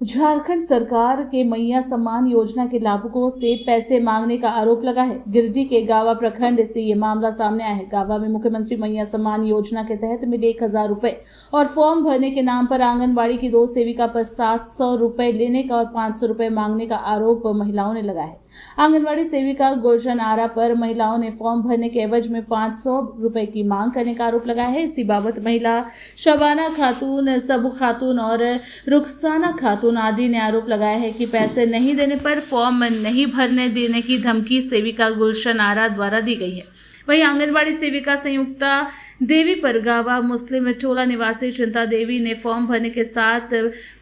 झारखंड सरकार के मैया सम्मान योजना के लाभुकों से पैसे मांगने का आरोप लगा है। गिरिडीह के गावा प्रखंड से ये मामला सामने आया है। गावा में मुख्यमंत्री मैया सम्मान योजना के तहत मिले 1000 रुपए और फॉर्म भरने के नाम पर आंगनबाड़ी की 2 सेविका पर 700 रुपए लेने का और 500 रुपए मांगने का आरोप महिलाओं ने लगाया है। आंगनबाड़ी सेविका गुलशन आरा पर महिलाओं ने फॉर्म भरने के एवज में 500 रुपए की मांग करने का आरोप लगाया है। इसी बाबत महिला शबाना खातून, सबू खातून और रुखसाना खातून आदि ने आरोप लगाया है कि पैसे नहीं देने पर फॉर्म नहीं भरने देने की धमकी सेविका गुलशन आरा द्वारा दी गई है। वहीं आंगनबाड़ी सेविका संयुक्ता देवी पर गावा मुस्लिम टोला निवासी चिंता देवी ने फॉर्म भरने के साथ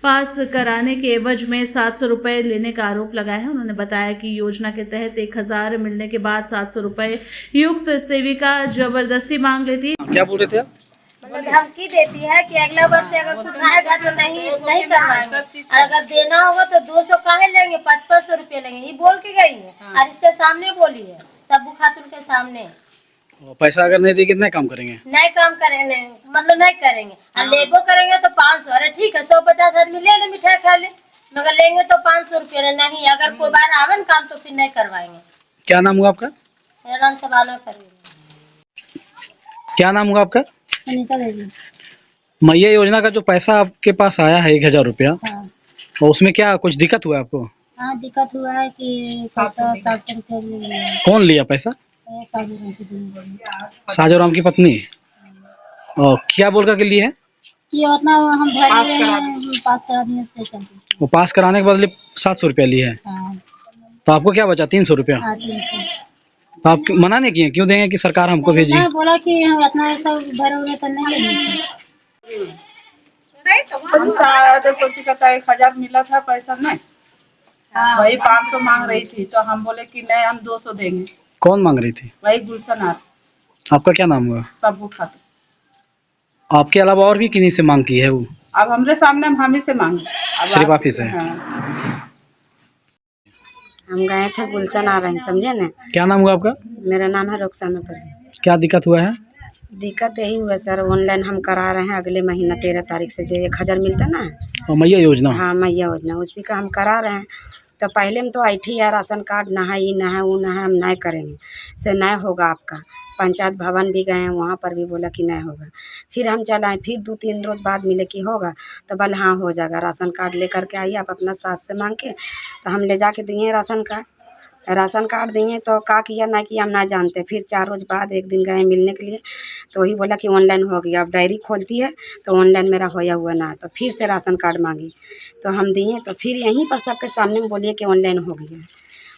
पास कराने के एवज में 700 रुपए लेने का आरोप लगाया है। उन्होंने बताया कि योजना के तहत 1000 मिलने के बाद 700 रुपए युक्त सेविका जबरदस्ती मांग लेती। क्या बोल रहे थे? धमकी देती है कि अगला वर्ष अगर कुछ आएगा तो नहीं करवाएंगे, और अगर देना होगा तो 200 काहे लेंगे, 500 रुपये लेंगे, ये बोल के गई है। और इसके सामने बोली है, सबू खातून के सामने। पैसा अगर नहीं देगी कितना काम करेंगे? नहीं काम करेंगे, मतलब नहीं करेंगे। और लेबो करेंगे तो 500। अरे ठीक है, 150 आदमी ले ले, मिठाई खा ले, मगर लेंगे तो 500 रुपये नहीं। अगर कोई बार आवे ना काम तो फिर नहीं करवाएंगे। क्या नाम हुआ आपका? मेरा नाम शबाना करेंगे। क्या नाम हुआ आपका? सुनीता देवी। मैया योजना का जो पैसा आपके पास आया है 1000 रुपया, तो उसमें क्या कुछ दिक्कत हुआ है आपको? हाँ, दिक्कत हुआ है कि 700 रुपये। कौन लिया पैसा? साजोराम की पत्नी। और क्या बोल करके लिए है? कि उतना हम पास करा देंगे से चलते। वो पास कराने के बदले 700 रुपया लिए है। हाँ। तो आपको क्या बचा? 300 रुपया। हाँ, 300। तो आप मना नहीं किए? क्यों देंगे कि सरकार हमको भेजी? मैं बोला कि हम इतना सब भरोगे तो नहीं लेंगे। देखो जी कहता 1000 मिला था पैसा नहीं। हाँ। वही 500 मांग रही थी, तो हम बोले कि नहीं, हम 200 देंगे। कौन मांग रही थी? वही गुलशन आर। आपका क्या नाम हुआ? सबू खातून। आपके अलावा और भी किन्हीं से मांग की है वो? अब हमरे सामने हम ही से मांगे। सिर्फ आप ही से? हाँ। हम गए थे गुलशन आ रहे हैं, समझे ना। क्या नाम हुआ आपका? मेरा नाम है रुखसाना परवीन। क्या दिक्कत हुआ है? दिक्कत यही हुआ सर, ऑनलाइन हम करा रहे हैं अगले महीना 13 तारीख से, जो 1000 मिलता ना। और मैया योजना? हाँ, मैया योजना, उसी का हम करा रहे हैं। तो पहले में तो IT है, राशन कार्ड ना है, ये ना है, वो ना है, हम नहीं करेंगे से नहीं होगा आपका। पंचायत भवन भी गए हैं, वहाँ पर भी बोला कि नहीं होगा। फिर हम चलाएँ, फिर 2-3 रोज बाद मिले कि होगा, तो बोले हाँ हो जाएगा। राशन कार्ड लेकर के आइए आप अपना सास से मांग के। तो हम ले जाके दिए राशन कार्ड दिए, तो का किया ना कि हम ना जानते। फिर 4 रोज बाद एक दिन गए मिलने के लिए, तो वही बोला कि ऑनलाइन हो गया। अब डायरी खोलती है तो ऑनलाइन मेरा होया हुआ ना, तो फिर से राशन कार्ड मांगी, तो हम दिए। तो फिर यहीं पर सबके सामने में बोलिए कि ऑनलाइन हो गया।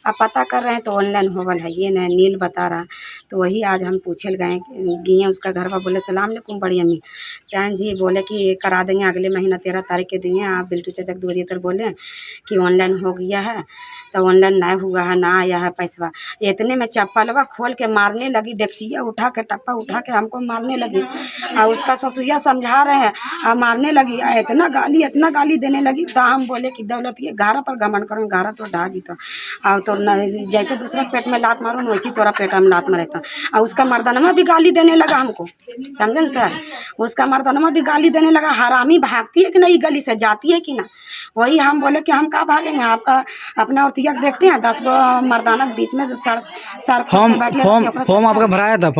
अब पता कर रहे हैं तो ऑनलाइन होवल है, ये नहीं नील बता रहा। तो वही आज हम पूछे गए, उसका घर पर बोले सलाम अलैकुम बड़ी अम्मी सैन जी, बोले कि करा देंगे अगले महीना 13 तारीख के दिए। आप बिल्टू चचक दूरी तर बोले कि ऑनलाइन हो गया है, तो ऑनलाइन नहीं हुआ है, ना आया है पैसा। इतने में चप्पलवा खोल के मारने लगी, डेक्चिया उठा के, टप्पा उठा के हमको मारने लगी। और उसका ससुया समझा रहे हैं और मारने लगी, इतना गाली देने लगी। तो हम बोले कि दौलत ये घारा पर घमंड करो, घारा तो ढा जीता। और तो जैसे दूसरा पेट में लात मारो ना, वैसी तोरा पेट में लात मारेता। और उसका मर्दानमा भी गाली देने लगा हमको, समझे ना सर। उसका मर्दानमा भी गाली देने लगा, हरामी भागती है कि नहीं, गली से जाती है कि ना। वही हम बोले कि हम कहाँ भागेंगे, आपका अपना और तियक देखते हैं। 10 गो मर्दाना के बीच में सर फॉर्म आपका भराया था?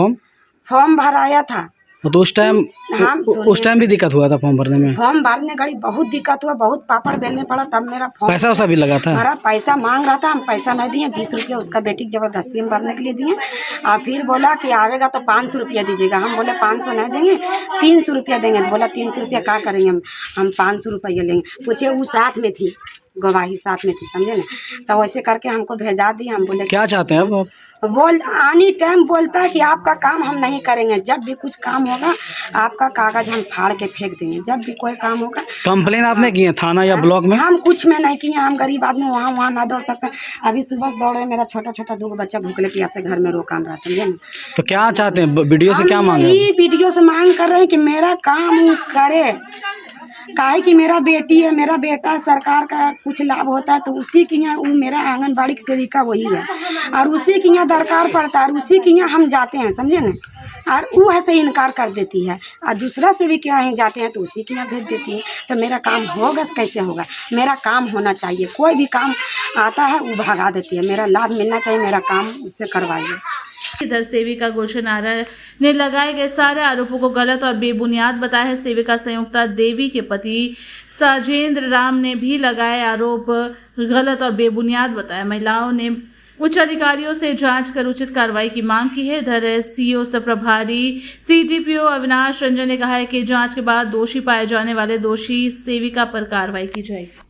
फॉर्म भराया था। तो उस टाइम भी दिक्कत हुआ था फॉर्म भरने में? फॉर्म भरने घड़ी बहुत दिक्कत हुआ, बहुत पापड़ बेलने पड़ा, तब मेरा फॉर्म। पैसा वैसा भी लगा था? मेरा पैसा मांग रहा था, हम पैसा नहीं दिए। 20 रुपये उसका बेटी की जबरदस्ती हम भरने के लिए दिए। और फिर बोला कि आवेगा तो 500 रुपया दीजिएगा। हम बोले 500 नहीं देंगे, 300 रुपया देंगे। बोला 300 रुपया क्या करेंगे, हम 500 रुपया लेंगे। पूछे वो साथ में थी, गवाही साथ में थी, समझे ना। तो वैसे करके हमको भेजा दिया। हम बोले क्या चाहते हैं अब? बोल आनी टाइम बोलता है कि आपका काम हम नहीं करेंगे, जब भी कुछ काम होगा आपका कागज हम फाड़ के फेंक देंगे, जब भी कोई काम होगा। कंप्लेन आपने की है थाना या ब्लॉक में? हम कुछ में नहीं किए, हम गरीब आदमी वहाँ ना दौड़ सकते। अभी सुबह दौड़े, मेरा छोटा 2 बच्चा भूखले प्यासे घर में रोकान रहा, समझे ना। तो क्या चाहते हैं, वीडियो से क्या मांग रहे हैं? वीडियो से मांग कर रहे हैं कि मेरा काम करे, काहे कि मेरा बेटी है, मेरा बेटा, सरकार का कुछ लाभ होता है तो उसी के यहाँ, वो मेरा आंगनबाड़ी की सेविका वही है, और उसी के यहाँ दरकार पड़ता है, और उसी के यहाँ हम जाते हैं, समझे ना। और वो ऐसे इनकार कर देती है और दूसरा से भी क्या है जाते हैं तो उसी के यहाँ भेज देती है। तो मेरा काम होगा कैसे होगा? मेरा काम होना चाहिए। कोई भी काम आता है वो भगा देती है। मेरा लाभ मिलना चाहिए, मेरा काम उससे करवाइए। इधर सेविका गुलशन आर्य ने लगाए गए सारे आरोपों को गलत और बेबुनियाद बताया है। सेविका संयुक्ता देवी के पति साजेंद्र राम ने भी लगाए आरोप गलत और बेबुनियाद बताया। महिलाओं ने उच्च अधिकारियों से जांच कर उचित कार्रवाई की मांग की है। इधर एससीओ प्रभारी सीडीपीओ अविनाश रंजन ने कहा है कि जांच के बाद दोषी पाए जाने वाले दोषी सेविका पर कार्रवाई की जाएगी।